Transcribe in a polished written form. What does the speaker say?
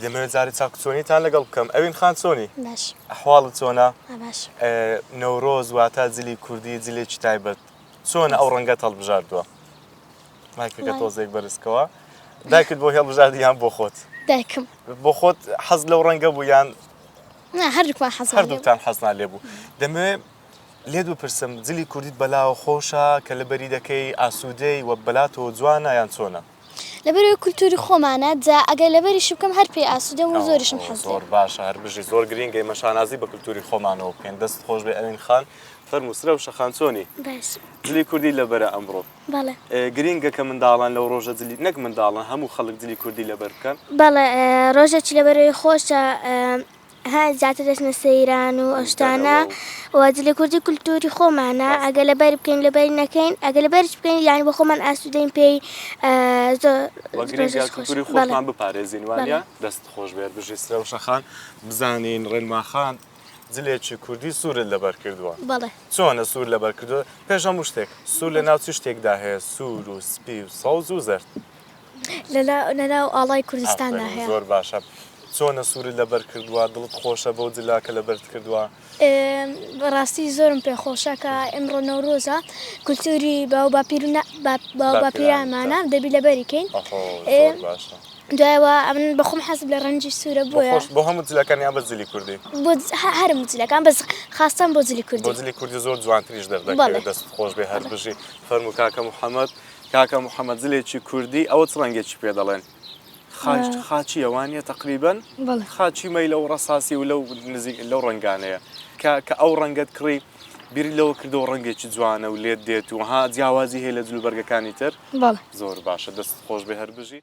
دەمەوێت جارێک چاکچۆنیتان لەگەڵ بکەم. ئەوین خان چۆنی؟ باش. ئەحواڵت چۆنە؟ باش. نەورۆز واتە جلی کوردی جلێکی تایبەت. چۆنە ئەو ڕەنگەت هەڵبژاردووە؟ مایکەکە تۆزێک بەرزکەوە. دایکت بۆ هێڵبژاردی یان بۆ خۆت؟ دایکم. بۆ خۆت حەز لەو ڕەنگە بوو یان هەردووکمان حەزمان لێ بوو. هەردووکتان حەزتان لێ بوو. دەمەوێت لێت بپرسم جلی کوردیت بەلاوە خۆشە کە لەبەری دەکەی ئاسوودەی وە بەلاتەوە جوانە یان چۆنە؟ لەبەرەوەی کولتوری خۆمانە جا ئەگەر لەبەریشی بکەم هەر پێی ئاسوودەم و زۆریشم حەز زۆر باشە هەر بژی زۆر گرنگی مەشانازی بە کولتوری خۆمانەوە بکەین. دەست خۆش بێ ئەوین خان. فەرموو سرەوشە خان چۆنی؟ باش. جلی کوردی لەبەرە ئەمڕۆ. بەڵێ. گرنگە کە منداڵان لەو ڕۆژە جلی نەک منداڵان هەموو خەڵک جلی کوردی لەبەر بکەن. بەڵێ ڕۆژێکی لەبەرەوەی خۆشە زیاتر دەچنە سەیران و ئەشتانە و جلی کوردی کولتوری خۆمانە ئەگە لەبەر بکەین لەبەری نەکەین ئەگە لەبەرش بکەین یانی بە خۆمان ئاسوودەین پێی زۆر کولتوری خۆمان بپارێزین وانە دەست خۆش بێت بژی سرەوشە خان بزانین ڕێنما خان جلێکی کوردی سوورت لەبەر کردووە. بەڵێ. چۆنە سوور لەبەر کردووە؟ پێش هەموو شتێک سوور لە ناو چ شتێکدا هەیە؟ سوور و سپی و سەوز و زەرد. لەناو ئاڵای کوردستاندا هەیە. زۆر باشە. چۆنە سوورت لەبەر کردووە؟ دڵت خۆشە بەو جلاکە لەبەرت کردووە؟ بەڕاستی زۆرم پێخۆشە کە ئەمڕۆ نەورۆزە کولتوری باو باپیرانمانە دەبی لەبەریکەین. زۆر باشە. دوایەوە ئەمن بەخۆم حەزم لە ڕەنجی سوورە بووە. بۆ هەموو جلەکانیان بە جلی کوردی؟ بۆ هەرموو جلەکان بەس خاستان بۆ جلی کوردی. بۆ جلی کوردی زۆر جوانتریش دەردەکەوێت. دەست خۆش بێ هەر بژی. فەرموو کاکە موحەممەد. کاکە موحەممەد جلێکی کوردی ئەوە چ ڕەنگێکی پێ دەڵێن؟ خاچی ئەوانە تقریبەن خاچی مەی لەو ڕەساسی و لەو ڕنگانەیە کە ئەو ڕەنگەت کڕی بیری لەوە کردەوە ڕەنگێکی جوانە و لێت دێت و ها جیاوازی هەیە لە جلوبەرگەکانی تر. بەڵێ. زۆر باشە دەست خۆش بێ هەر بژی.